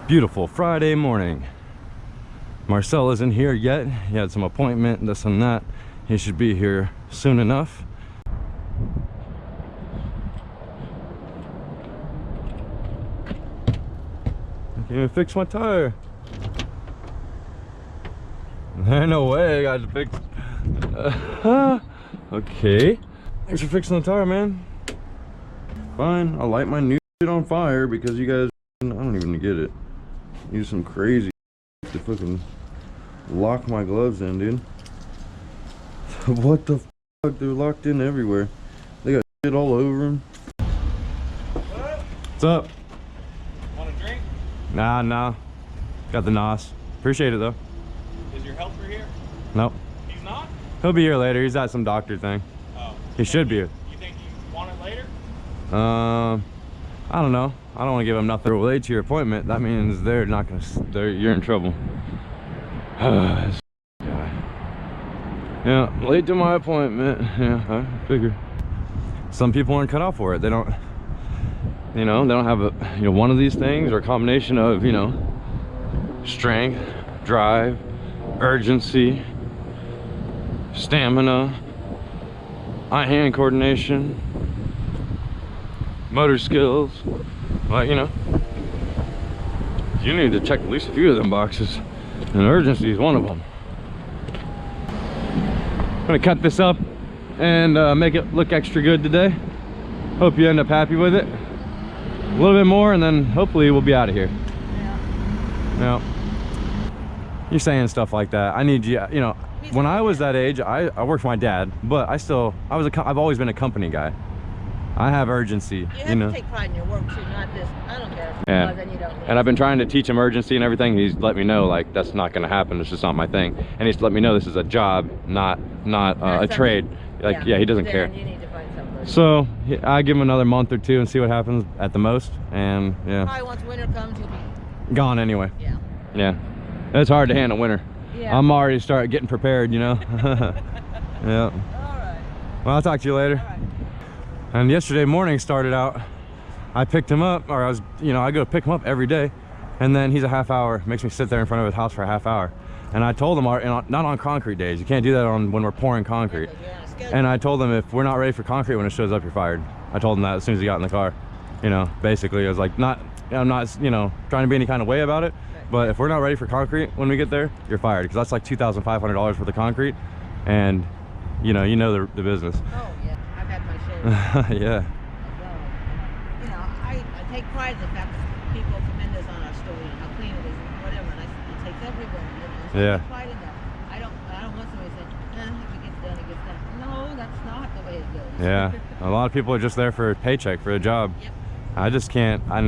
Beautiful Friday morning. Marcel isn't here yet. He had some appointment, this and that. He should be here soon enough. I can't even fix my tire. There's no way I got to fix. Okay. Thanks for fixing the tire, man. Fine, I'll light my new shit on fire because you guys, I don't even get it. Use some crazy to fucking lock my gloves in, dude. What the fuck? They're locked in everywhere. They got shit all over them. What? What's up? Want a drink? Nah. Got the NOS. Appreciate it though. Is your helper here? Nope. He's not? He'll be here later. He's at some doctor thing. Oh. He should be. You think you want it later? I don't know. I don't want to give him nothing. If you're late to your appointment, that means they're not gonna. You're in trouble. This guy. Yeah, late to my appointment. Yeah, I figure. Some people aren't cut out for it. They don't. They don't have a one of these things or a combination of strength, drive, urgency, stamina, eye-hand coordination, motor skills. Like, you need to check at least a few of them boxes, and urgency is one of them. I'm gonna cut this up and make it look extra good today. Hope you end up happy with it. A little bit more and then hopefully we'll be out of here. Yeah. You're saying stuff like that. I need you, when I was that age, I worked for my dad, but I've always been a company guy. I have urgency. You have to take pride in your work too, not this. I don't care. Yeah. Then you don't need And I've been trying to teach him urgency and everything. He's let me know like that's not going to happen. It's just not my thing. And he's let me know this is a job, not a trade. Like yeah, he doesn't care. You need to find somebody. So I give him another month or two and see what happens at the most. And yeah. Probably once winter comes, you'll be gone anyway. Yeah. Yeah. It's hard to handle winter. Yeah. I'm already getting prepared, Yeah. All right. Well, I'll talk to you later. All right. And yesterday morning started out, I picked him up, or I go pick him up every day, and then he's a half hour, makes me sit there in front of his house for a half hour. And I told him, not on concrete days, you can't do that when we're pouring concrete. And I told him if we're not ready for concrete when it shows up, you're fired. I told him that as soon as he got in the car. Basically I was like, I'm not, trying to be any kind of way about it, but if we're not ready for concrete when we get there, you're fired, because that's like $2,500 worth of concrete, and you know the business. Oh yeah, I've had my share. Yeah. I take pride in the fact that people commend us on our story and how clean it is and whatever, and it takes everywhere, So yeah. I take pride in that. I don't want somebody to say, if it gets done, it gets done. No, that's not the way it goes. Yeah. A lot of people are just there for a paycheck, for a job. Yep. I just can't. I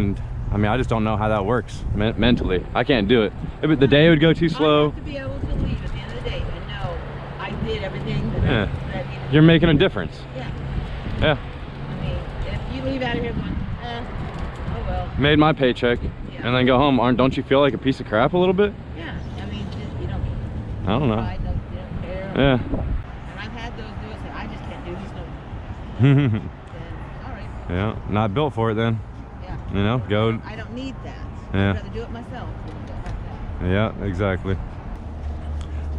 just don't know how that works mentally. I can't do it. The day would go too slow. I have to be able to leave at the end of the day and know I did everything that I You're making a difference. Yeah. Yeah. I mean, if you leave out of here going, oh well. Made my paycheck, and then go home. Don't you feel like a piece of crap a little bit? Yeah. I mean, you don't. I don't know. Pride, you don't care. Yeah. And I've had those do it. Say, I just can't do this no more. Then, all right. Yeah. Not built for it then. Yeah. Go. I don't need that. Yeah. I'd rather do it myself. Yeah, exactly.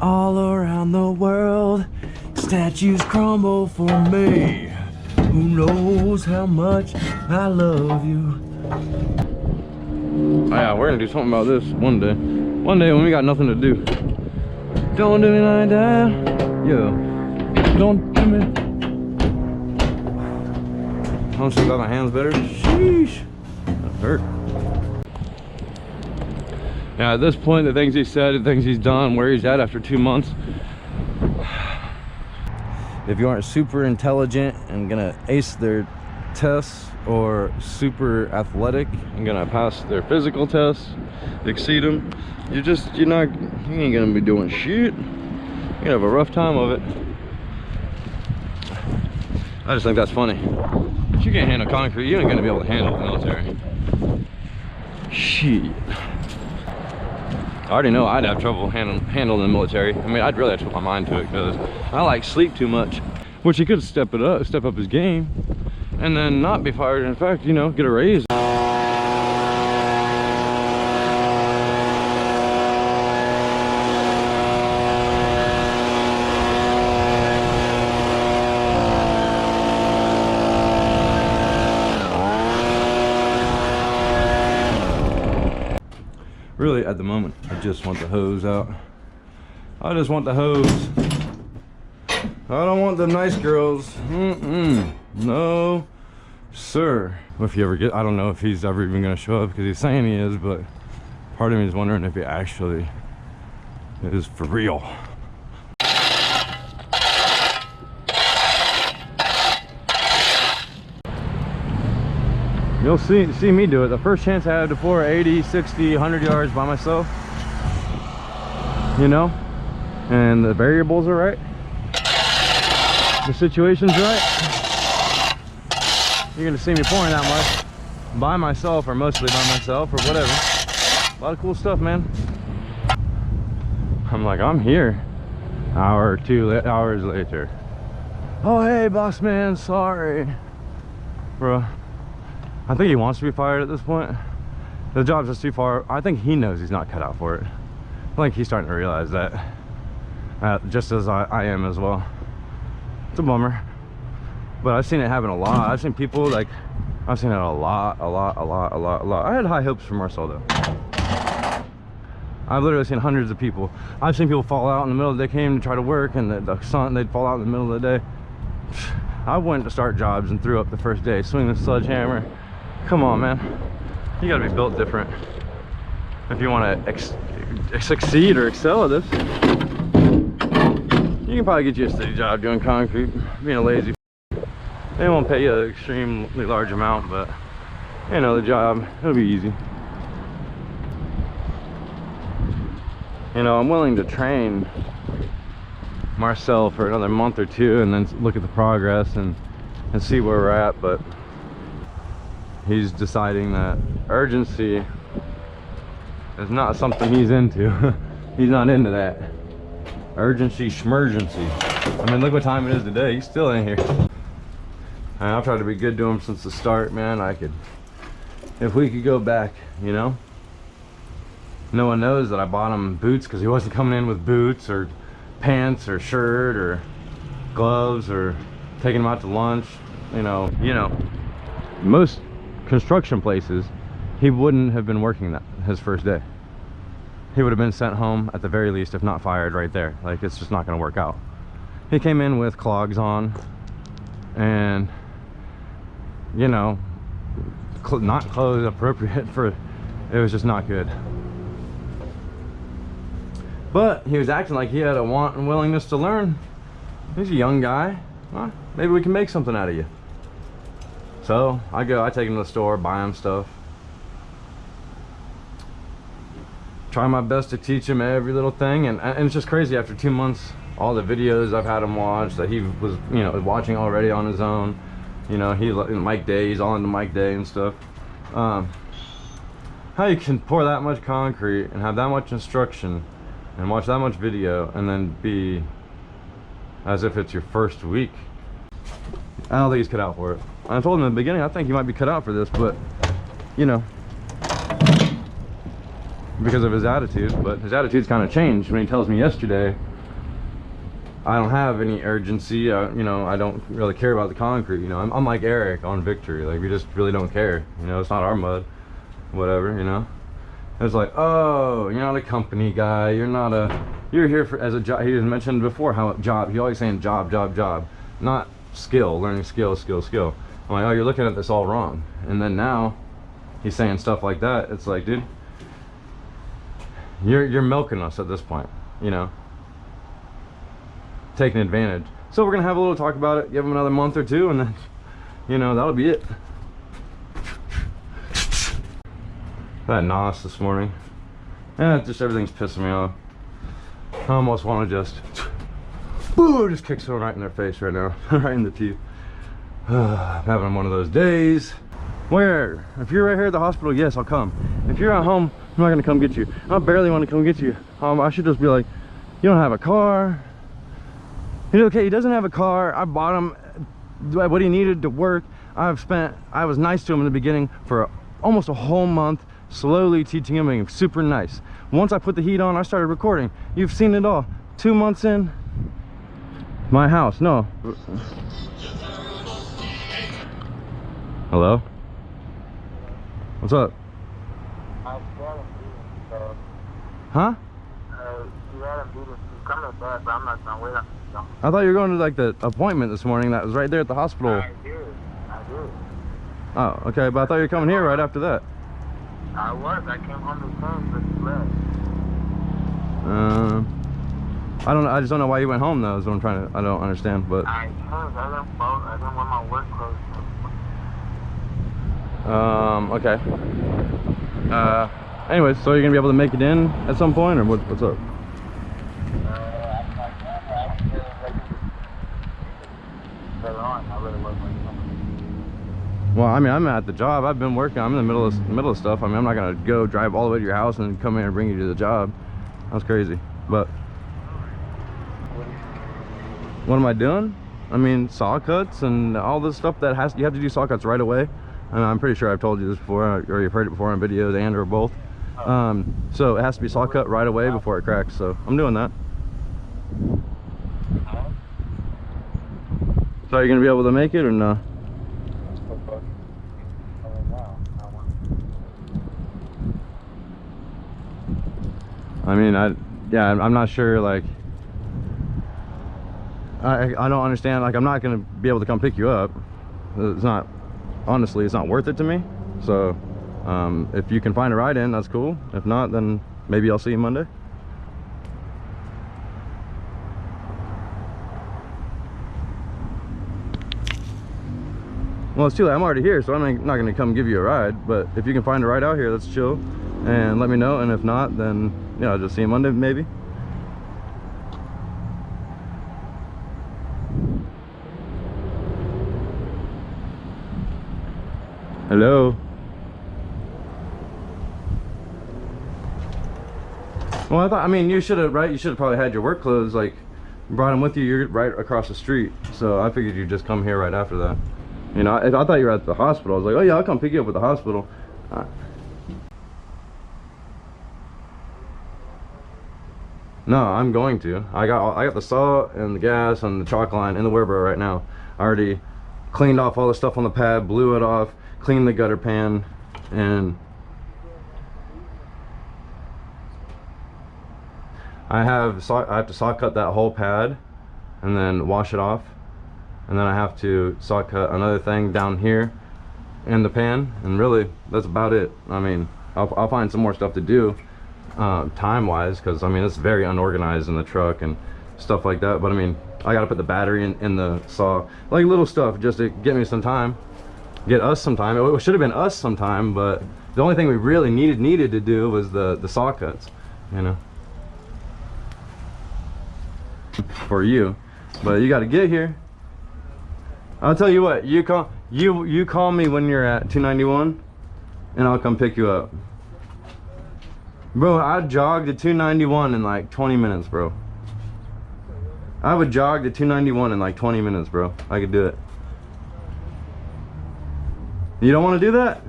All around the world, statues crumble for me. Who knows how much I love you. Oh yeah, we're gonna do something about this one day. One day when we got nothing to do. Don't do me like that. Yo. Don't do me. I still got my hands better. Sheesh. That hurt. Now at this point, the things he said, the things he's done, where he's at after 2 months. If you aren't super intelligent and gonna ace their tests, or super athletic and gonna pass their physical tests, exceed them, you ain't gonna be doing shit. You're gonna have a rough time of it. I just think that's funny. If you can't handle concrete, you ain't gonna be able to handle the military. Shit. I already know I'd have trouble handling the military. I mean, I'd really have to put my mind to it because I sleep too much. Which he could step up his game, and then not be fired. In fact, get a raise. Really, at the moment, I just want the hose out. I just want the hose. I don't want the nice girls. No, sir. If you ever get, I don't know if he's ever even gonna show up because he's saying he is, but part of me is wondering if he actually is for real. You'll see me do it. The first chance I had to pour 80, 60, 100 yards by myself, you know, and the variables are right, the situation's right, you're gonna see me pouring that much by myself, or mostly by myself, or whatever. A lot of cool stuff, man. I'm like, I'm here. Hour or 2 hours later. Oh, hey, boss man, sorry. Bro, I think he wants to be fired at this point. The job's just too far. I think he knows he's not cut out for it. I think he's starting to realize that. Just as I am as well. It's a bummer. But I've seen it happen a lot. I've seen people like, I've seen it a lot. I had high hopes for Marcel though. I've literally seen hundreds of people. I've seen people fall out in the middle of the day, came to try to work, and the sun, they'd fall out in the middle of the day. I went to start jobs and threw up the first day, swinging the sledgehammer. Come on, man. You gotta be built different if you want to succeed or excel at this. You can probably get you a steady job doing concrete, being a lazy. They won't pay you an extremely large amount, but you know, the job, it'll be easy. You know, I'm willing to train Marcel for another month or two and then look at the progress and see where we're at, but he's deciding that urgency is not something he's into. He's not into that. Urgency schmergency. I mean, look what time it is today. He's still in here. And I've tried to be good to him since the start, man. I could, if we could go back, you know? No one knows that I bought him boots because he wasn't coming in with boots or pants or shirt or gloves or taking him out to lunch. You know, most construction places, he wouldn't have been working that his first day. He would have been sent home at the very least, if not fired right there. Like, it's just not going to work out. He came in with clogs on and, you know, not clothes appropriate for, it was just not good. But he was acting like he had a want and willingness to learn. He's a young guy. Well, maybe we can make something out of you. So I take him to the store, buy him stuff. Try my best to teach him every little thing. And it's just crazy, after 2 months, all the videos I've had him watch that he was, you know, watching already on his own. You know, Mike Day, he's all into Mike Day and stuff. How you can pour that much concrete and have that much instruction and watch that much video and then be as if it's your first week. I don't think he's cut out for it. I told him in the beginning, I think he might be cut out for this, but you know, because of his attitude. But his attitude's kind of changed when he tells me yesterday, I don't have any urgency, you know, I don't really care about the concrete. You know, I'm like Eric on Victory, like we just really don't care. You know, it's not our mud, whatever, you know. It's like, oh, you're not a company guy, you're here for as a job. He has mentioned before how job, he's always saying job, not skill, learning skill. I'm like, oh, you're looking at this all wrong. And then now he's saying stuff like that. It's like, dude, you're milking us at this point, you know, taking advantage. So we're gonna have a little talk about it, give him another month or two, and then, you know, that'll be it. That nos this morning, just everything's pissing me off. I almost want to just just kick someone right in their face right now. Right in the teeth. I'm having one of those days. Where? If you're right here at the hospital, yes, I'll come. If you're at home, I'm not gonna come get you. I barely want to come get you. I should just be like, you don't have a car. He's okay, he doesn't have a car. I bought him what he needed to work. I was nice to him in the beginning for almost a whole month, slowly teaching him, being super nice. Once I put the heat on, I started recording. You've seen it all. 2 months in, my house, no. Hello? What's up? Huh? You had a meeting. He's coming back, but I'm not gonna wait on him. I thought you were going to like the appointment this morning that was right there at the hospital. I did. Oh, okay, but I thought you were coming here right after that. I was. I came home to change, but you left. I don't know. I just don't know why you went home though. Is what I'm trying to. I don't understand, but. I changed. I didn't wear my work clothes. Okay. Anyways, so you're gonna be able to make it in at some point, or what's up? Well, I mean, I'm at the job. I've been working. I'm in the middle of stuff. I mean, I'm not gonna go drive all the way to your house and then come here and bring you to the job. That's crazy. But what am I doing? I mean, saw cuts and all this stuff that you have to do saw cuts right away. And I'm pretty sure I've told you this before, or you've heard it before on videos and or both. So it has to be saw cut right away before it cracks. So I'm doing that. So are you gonna be able to make it or no? I mean, I'm not sure, like, I don't understand, like, I'm not gonna be able to come pick you up. It's not, honestly, it's not worth it to me. So if you can find a ride in, that's cool. If not, then maybe I'll see you Monday. Well, it's too late. I'm already here, so I'm not gonna come give you a ride. But if you can find a ride out here, let's chill and let me know. And if not, then yeah, I'll just see you Monday maybe. Hello. Well, I mean, you should have, right? You should have probably had your work clothes, like, brought them with you. You're right across the street, so I figured you'd just come here right after that. You know, I thought you were at the hospital. I was like, oh yeah, I'll come pick you up at the hospital. No, I'm going to. I got the saw and the gas and the chalk line in the Weber right now. I already cleaned off all the stuff on the pad, blew it off, cleaned the gutter pan, and I have to saw cut that whole pad and then wash it off, and then I have to saw cut another thing down here in the pan, and really that's about it. I mean, I'll find some more stuff to do time wise, because I mean it's very unorganized in the truck and stuff like that. But I mean, I gotta put the battery in the saw, like little stuff just to get me some time, get us some time. It should have been us some time, but the only thing we really needed to do was the saw cuts, you know, for you. But you got to get here. I'll tell you what, you call me when you're at 291 and I'll come pick you up. Bro, I jogged to 291 in like 20 minutes, bro. I would jog to 291 in like 20 minutes, bro. I could do it. You don't want to do that?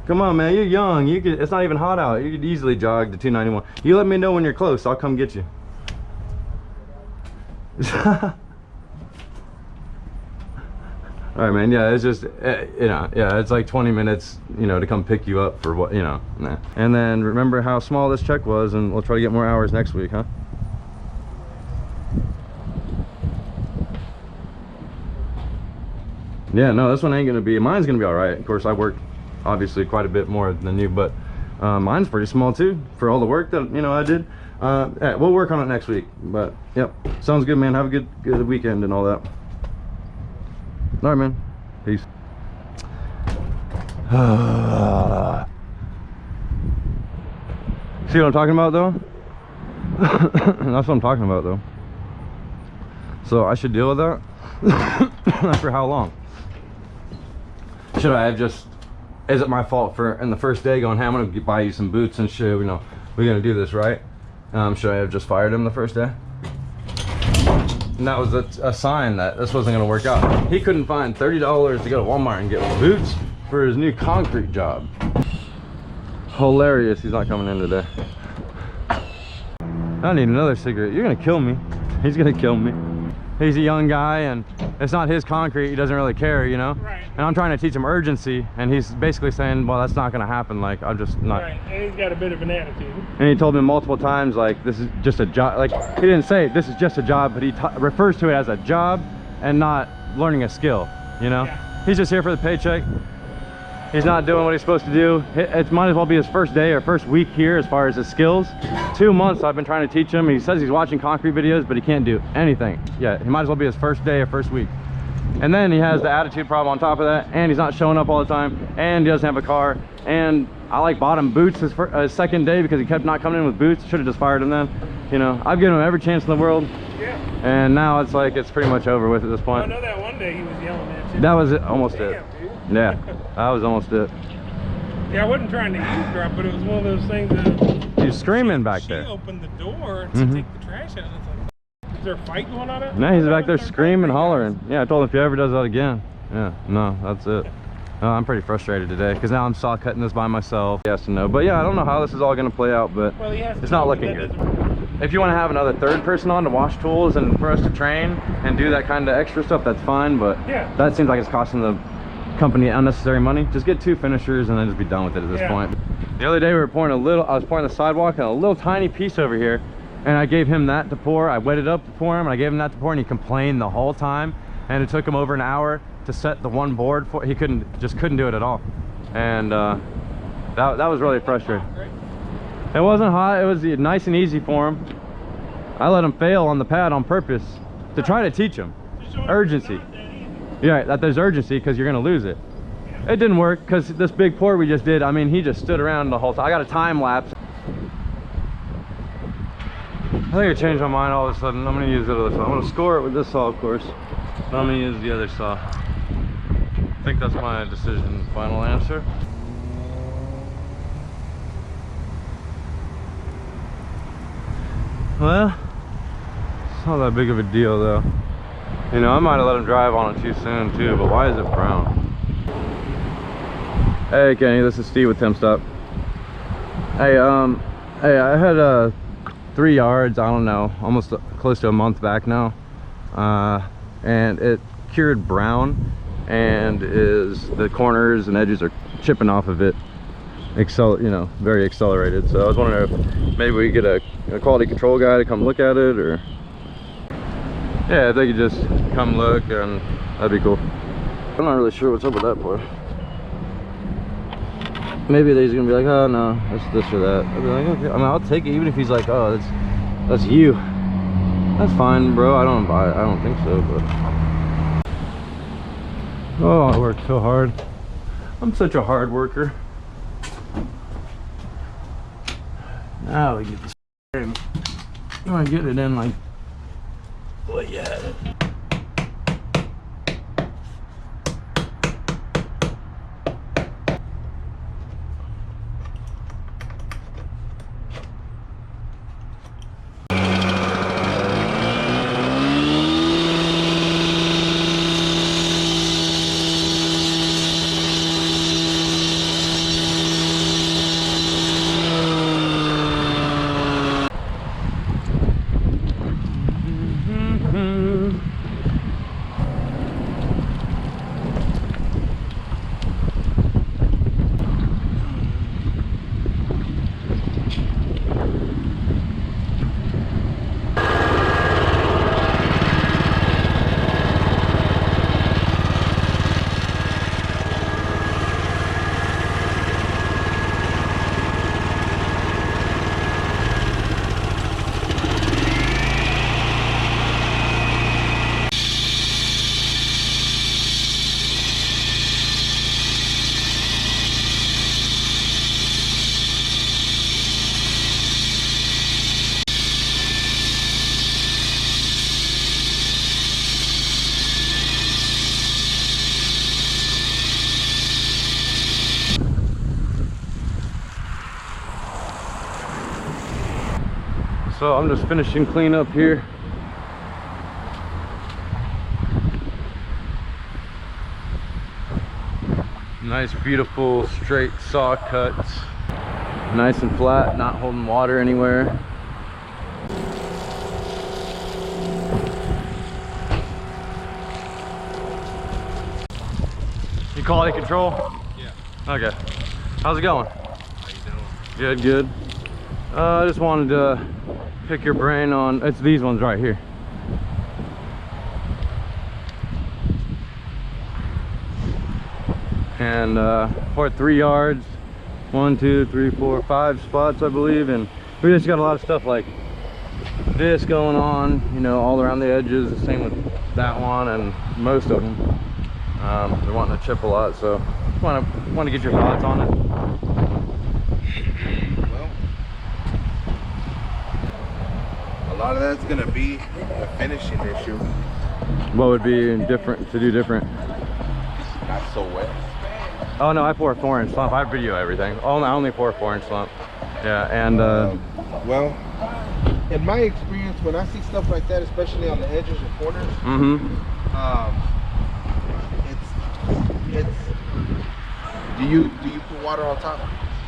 Come on, man, you're young. It's not even hot out. You could easily jog to 291. You let me know when you're close, I'll come get you. All right, man. Yeah, it's just, you know, yeah, it's like 20 minutes, you know, to come pick you up for what, you know. Nah. And then remember how small this check was, and we'll try to get more hours next week, huh? Yeah, no, this one ain't gonna be, mine's gonna be all right. Of course, I work obviously quite a bit more than you, but mine's pretty small too for all the work that, you know, I did. Yeah, we'll work on it next week, but yep, sounds good, man. Have a good weekend and all that. All right, man. Peace. See what I'm talking about, though? That's what I'm talking about, though. So I should deal with that. For how long? Should I have just? Is it my fault for in the first day going, hey, I'm gonna buy you some boots and shit? You know, we're gonna do this, right? Should I have just fired him the first day? And that was a sign that this wasn't gonna work out. He couldn't find $30 to go to Walmart and get boots for his new concrete job. Hilarious, he's not coming in today. I need another cigarette. You're gonna kill me. He's gonna kill me. he's a young guy and it's not his concrete, he doesn't really care, you know. Right. And I'm trying to teach him urgency, and he's basically saying, well, that's not going to happen, like I'm just not. Right, and he's got a bit of an attitude. And he told me multiple times, like, this is just a job. Like, he didn't say this is just a job, but he refers to it as a job and not learning a skill, you know. Yeah. He's just here for the paycheck. He's not doing what he's supposed to do. It might as well be his first day or first week here as far as his skills. 2 months I've been trying to teach him. He says he's watching concrete videos, but he can't do anything. Yeah, he might as well be his first day or first week. And then he has the attitude problem on top of that, and he's not showing up all the time, and he doesn't have a car. And I like bought him boots his second day because he kept not coming in with boots. Should have just fired him then. You know, I've given him every chance in the world. Yeah. And now it's like it's pretty much over with at this I point. know that one day he was yelling at you. That was it, almost Damn, it. dude. Yeah, that was almost it. Yeah, I wasn't trying to eavesdrop, but it was one of those things that He was screaming back she there. opened the door to take the trash out, and it's like, is there a fight going on out there? No, he's back there screaming, hollering. Yeah, I told him if he ever does that again. Yeah, no, that's it. No, I'm pretty frustrated today because now I'm saw cutting this by myself. Yes and no, but yeah, I don't know how this is all going to play out, but Well, he has to it's not know looking that good. If you want to have another third person on to wash tools and for us to train and do that kind of extra stuff, that's fine, but Yeah. that seems like it's costing the company unnecessary money. Just get 2 finishers and then just be done with it at this Yeah. point. The other day we were pouring I was pouring the sidewalk and a little tiny piece over here, and I gave him that to pour. I wet it up to pour him, and I gave him that to pour, and he complained the whole time, and it took him over an hour to set the one board for. He couldn't do it at all, and that was really frustrating. It wasn't hot. It was nice and easy for him. I let him fail on the pad on purpose to try to teach him urgency. Yeah, that there's urgency because you're gonna lose it. It didn't work because this big pour we just did, I mean, he just stood around the whole time. I got a time lapse. I think I changed my mind all of a sudden. I'm gonna use the other saw. I'm gonna score it with this saw, of course, but I'm gonna use the other saw. I think that's my decision, final answer. Well, it's not that big of a deal though. You know, I might have let him drive on it too soon too, but why is it brown? Hey Kenny, this is Steve with Tim Stop. Hey, I had 3 yards, I don't know, almost close to a month back now, and it cured brown, and the corners and edges are chipping off of it, you know, very accelerated. So I was wondering if maybe we could get a quality control guy to come look at it, or yeah, if they could just come look, and that'd be cool. I'm not really sure what's up with that part. Maybe they're gonna be like, oh no, that's this or that. I'll be like, okay. I mean, I'll take it even if he's like, oh, that's you. That's fine, bro. I don't think so, but oh, I work so hard. I'm such a hard worker. Now we get this in. You want to get it in like what you had it. So I'm just finishing cleanup here. Nice, beautiful, straight saw cuts. Nice and flat, not holding water anywhere. You quality control? Yeah. Okay. How's it going? How you doing? Good, good. I just wanted to pick your brain on, it's these ones right here. And we're at 3 yards. 1, 2, 3, 4, 5 spots, I believe. And we just got a lot of stuff like this going on, you know, all around the edges. The same with that one and most of them. They're wanting to chip a lot, so want to get your thoughts on it. Well, a lot of that's gonna be a finishing issue. What would be different to do different? Not so wet. Oh no, I pour a 4-inch slump. I video everything. I only pour a 4-inch slump. Yeah, and well, in my experience, when I see stuff like that, especially on the edges and corners, it's. Do you put water on top?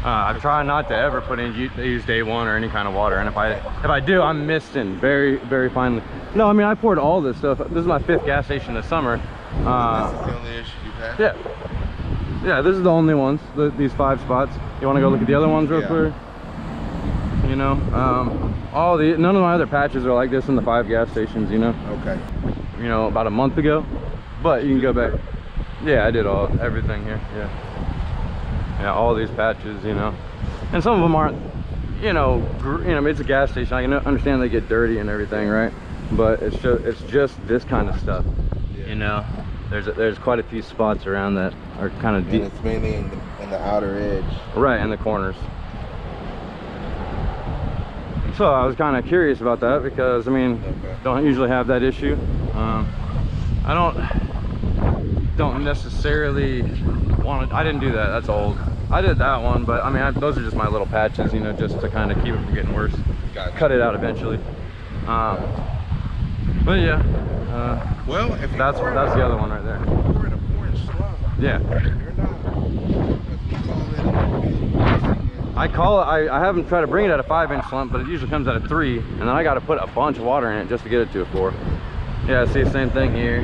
I try not to ever put in use day one or any kind of water, and if I do, I'm misting very, very finely. No, I mean I poured all this stuff. This is my 5th gas station this summer. This is the only issue you've had? Yeah. Yeah, this is the only ones, these 5 spots. You want to go look at the other ones real quick? You know, none of my other patches are like this in the 5 gas stations, you know? Okay. You know, about a month ago. But you can go back. Yeah, I did everything here, yeah. Yeah, all these patches, you know. And some of them aren't, you know, it's a gas station. I can understand they get dirty and everything, right? But it's just this kind of stuff, you know? There's quite a few spots around that are kind of deep. And it's mainly in the outer edge. Right, in the corners. So I was kind of curious about that because, I mean, don't usually have that issue. I don't necessarily want to, I didn't do that, that's old. I did that one, but I mean, those are just my little patches, you know, just to kind of keep it from getting worse. Gotcha. Cut it out eventually. But yeah. Well, if that's the other one right there. You're in a 4-inch slump. Yeah. You're not. I call it, I haven't tried to bring it at a 5-inch slump, but it usually comes at a 3, and then I got to put a bunch of water in it just to get it to a 4. Yeah, see, same thing here.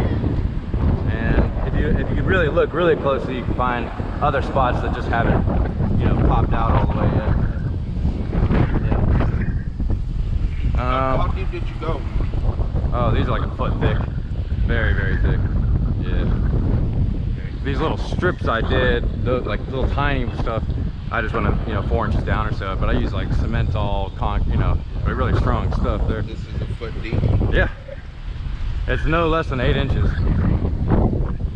And if you really look really closely, you can find other spots that just haven't, you know, popped out all the way yet. Yeah. How deep did you go? Oh, these are like a foot thick. Very, very thick. Yeah. These little strips I did, like little tiny stuff, I just went, you know, 4 inches down or so, but I use like cementol, you know, but really strong stuff there. This is a foot deep? Yeah. It's no less than 8 inches.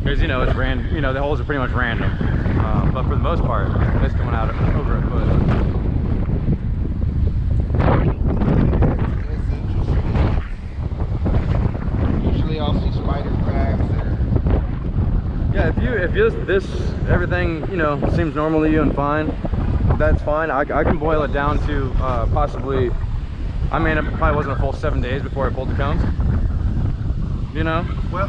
Because, you know, it's random, you know, the holes are pretty much random. But for the most part, it's coming out over a foot. I'll see spider cracks there. Yeah, if this everything, you know, seems normal to you and fine, that's fine. I can boil it down to possibly, I mean, it probably wasn't a full 7 days before I pulled the cones, you know. Well,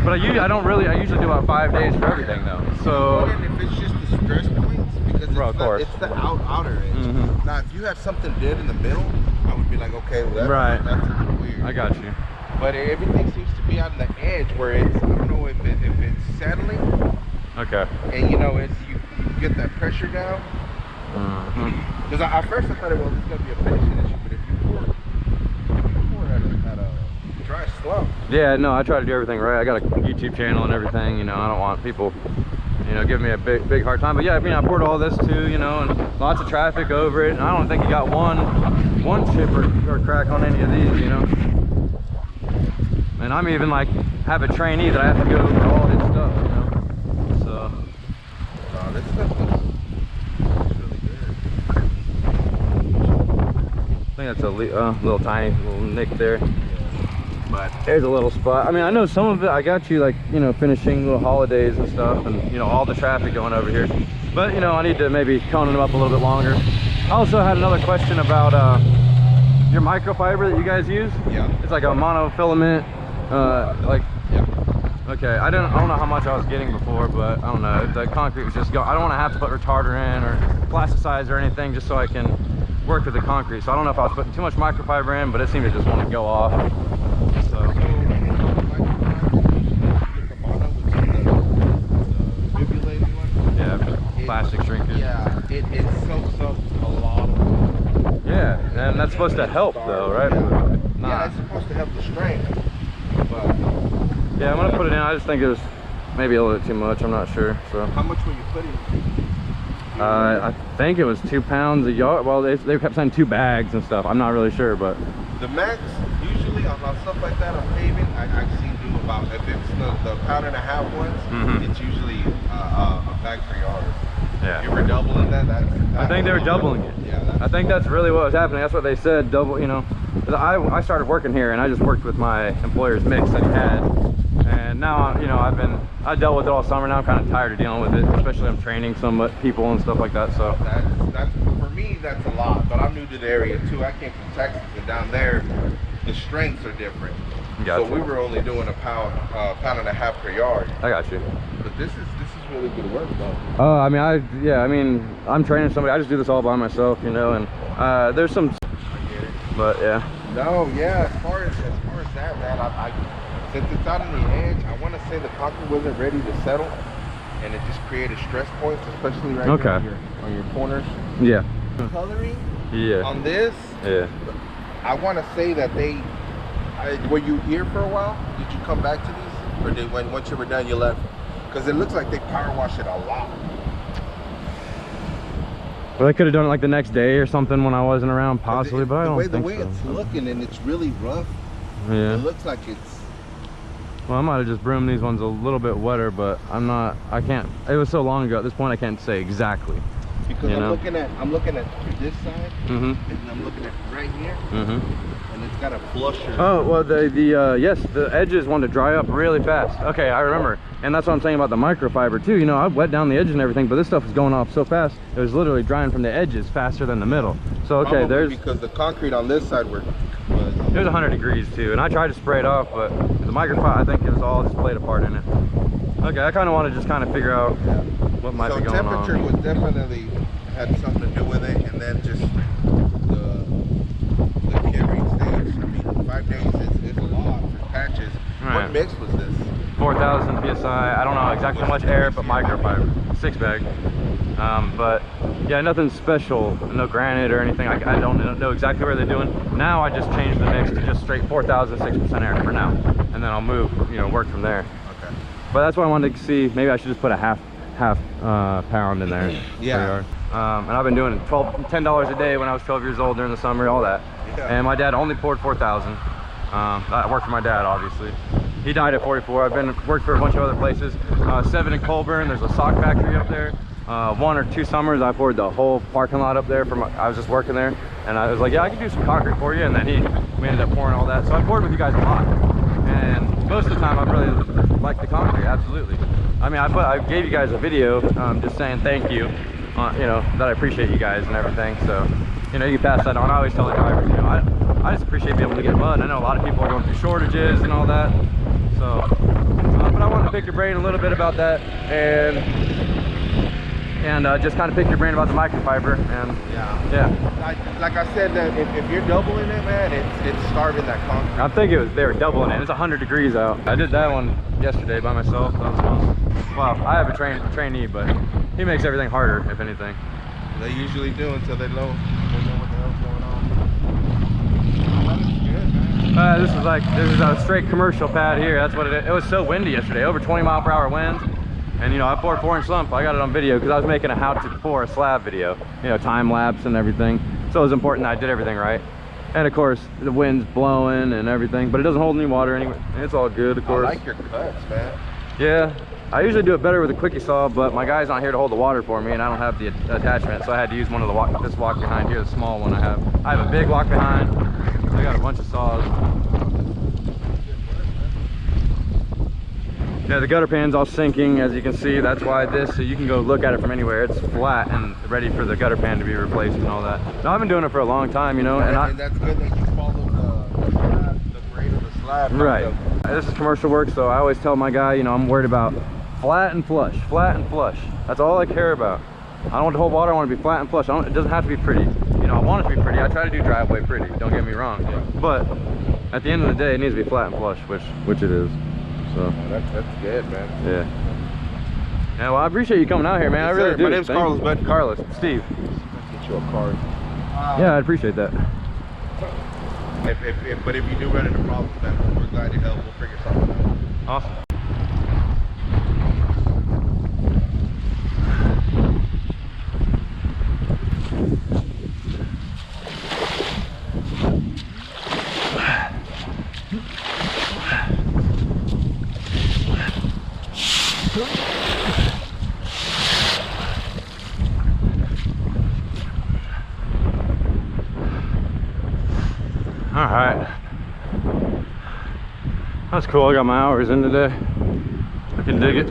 but I usually do about 5 days for everything though. So if it's just the stress points, because it's the outer edge. Now if you have something dead in the middle, I would be like, okay, well, that's a little weird. I got you. But everything seems to be on the edge where it's, I don't know if it's settling. Okay. And you know, as you get that pressure down. Because at first I thought, well, this is going to be a finishing issue, but if you pour at a dry slump. Yeah, no, I try to do everything right. I got a YouTube channel and everything, you know, I don't want people, you know, giving me a big hard time. But yeah, I mean, I poured all this too, you know, and lots of traffic over it. And I don't think you got one chip or crack on any of these, you know. And I'm even like, have a trainee that I have to go over all his stuff, you know. So. This stuff looks really good. I think that's a little tiny little nick there. But there's a little spot. I mean, I know some of it, I got you like, you know, finishing little holidays and stuff and, you know, all the traffic going over here. But, you know, I need to maybe cone them up a little bit longer. I also had another question about your microfiber that you guys use. Yeah. It's like a monofilament. Okay, I don't know how much I was getting before, but I don't know, the concrete was just I don't want to have to put retarder in or plasticize or anything just so I can work with the concrete. So I don't know if I was putting too much microfiber in, but it seemed to just want to go off. So plastic shrinkage. Yeah, it soaks up a lot of. Yeah, and that's supposed to help though, right? Yeah, Nah. yeah, it's supposed to help the strength. But Yeah, I'm gonna put it in. I just think it was maybe a little bit too much. I'm not sure. So how much were you putting? I think it was 2 pounds a yard. Well, they kept saying 2 bags and stuff. I'm not really sure, but The max, usually on stuff like that on paving, I've seen do about, if it's the 1.5 pound ones, it's usually a bag per yard. yeah. You were doubling that? I think they were doubling it. Yeah, I think that's really what was happening. That's what they said, double, you know. 'Cause I started working here and I just worked with my employer's mix that he had. And now, you know, I dealt with it all summer. Now I'm kind of tired of dealing with it, especially I'm training some people and stuff like that. So that's for me, that's a lot. But I'm new to the area too. I came from Texas, and down there, the strengths are different. Gotcha. So we were only doing a pound and a half per yard. I got you. But this is really good work, though. I mean, I'm training somebody. I just do this all by myself, you know, and there's some, but yeah. No, yeah. As far as that, man, I since it's out on the edge, I want to say the concrete wasn't ready to settle, and it just created stress points, especially right here on your corners. Yeah. Coloring. Yeah. On this. Yeah. I want to say that were you here for a while? Did you come back to these, or once you were done you left? Because it looks like they power wash it a lot. Well, I could have done it like the next day or something when I wasn't around, possibly, but I don't think so. The way it's looking, and it's really rough. Yeah. It looks like it's. Well, I might have just broomed these ones a little bit wetter, but I can't, it was so long ago at this point I can't say exactly. Because I'm looking at this side, and I'm looking at right here, and it's got a flusher. Oh, well, yes, the edges want to dry up really fast. Okay, I remember. And that's what I'm saying about the microfiber too. You know, I wet down the edges and everything, but this stuff is going off so fast. It was literally drying from the edges faster than the middle. So, okay, Probably because the concrete on this side was it was 100 degrees too, and I tried to spray it off, but the microfiber, I think it was all just played a part in it. Okay, I kind of want to just kind of figure out what might be going on. So temperature was definitely had something to do with it, and then just the carrying stage. I mean, 5 days is a lot for patches. Right. What mix was this? 4,000 psi. I don't know exactly how much air, but microfiber, 6 bag. But yeah, nothing special, no granite or anything. I don't know exactly what they're doing. Now I just changed the mix to just straight 4,000 6% air for now, and then I'll move, you know, work from there. Okay. But that's what I wanted to see. Maybe I should just put a half pound in there. Yeah. And I've been doing it $10 a day when I was 12 years old during the summer, all that. Yeah. And my dad only poured 4,000. I worked for my dad, obviously. He died at 44. I've worked for a bunch of other places. 7 in Colburn. There's a sock factory up there. 1 or 2 summers I poured the whole parking lot up there. I was just working there, and I was like, yeah, I can do some concrete for you. And then we ended up pouring all that. So I poured with you guys a lot, and most of the time I really like the concrete. Absolutely. I mean, I gave you guys a video just saying thank you, you know, that I appreciate you guys and everything. So, you know, you can pass that on. I always tell the drivers, you know, I just appreciate being able to get mud. I know a lot of people are going through shortages and all that. So, but I wanted to pick your brain a little bit about that, and just kind of pick your brain about the microfiber. And yeah. Like I said, that if you're doubling it, man, it's starving that concrete. I think they were doubling it. It's 100 degrees out. I did that one yesterday by myself. That was fun. Well, I have a trainee, but he makes everything harder, if anything. They usually do until they know what the hell's going on. That is good, man. This is a straight commercial pad here. That's what it is. It was so windy yesterday, over 20-mile-per-hour winds. And you know, I poured 4-inch lump. I got it on video because I was making a how to pour a slab video, you know, time lapse and everything. So it was important that I did everything right. And of course, the wind's blowing and everything, but it doesn't hold any water anyway. It's all good, of course. I like your cuts, man. Yeah, I usually do it better with a quickie saw, but my guy's not here to hold the water for me, and I don't have the attachment, so I had to use one of this walk behind here, the small one I have. I have a big walk behind. I got a bunch of saws. Yeah, the gutter pan's all sinking, as you can see. That's why so you can go look at it from anywhere. It's flat and ready for the gutter pan to be replaced and all that. Now, I've been doing it for a long time, you know. And that's good that you follow the grade of the slab. Right. This is commercial work, so I always tell my guy, you know, I'm worried about flat and flush, flat and flush. That's all I care about. I don't want to hold water. I want to be flat and flush. It doesn't have to be pretty. You know, I want it to be pretty. I try to do driveway pretty. Don't get me wrong. But at the end of the day, it needs to be flat and flush, which it is. So that's good, man. Yeah. Yeah, well, I appreciate you coming out here, man. I Yes, really sir. do. My name's Thank Carlos, you. bud. Carlos, Steve. Get you a card. Yeah, I'd appreciate that. But if you do run into problems, man, we're glad to help. We'll figure something out. Awesome. All right, that's cool. I got my hours in today. I can dig it.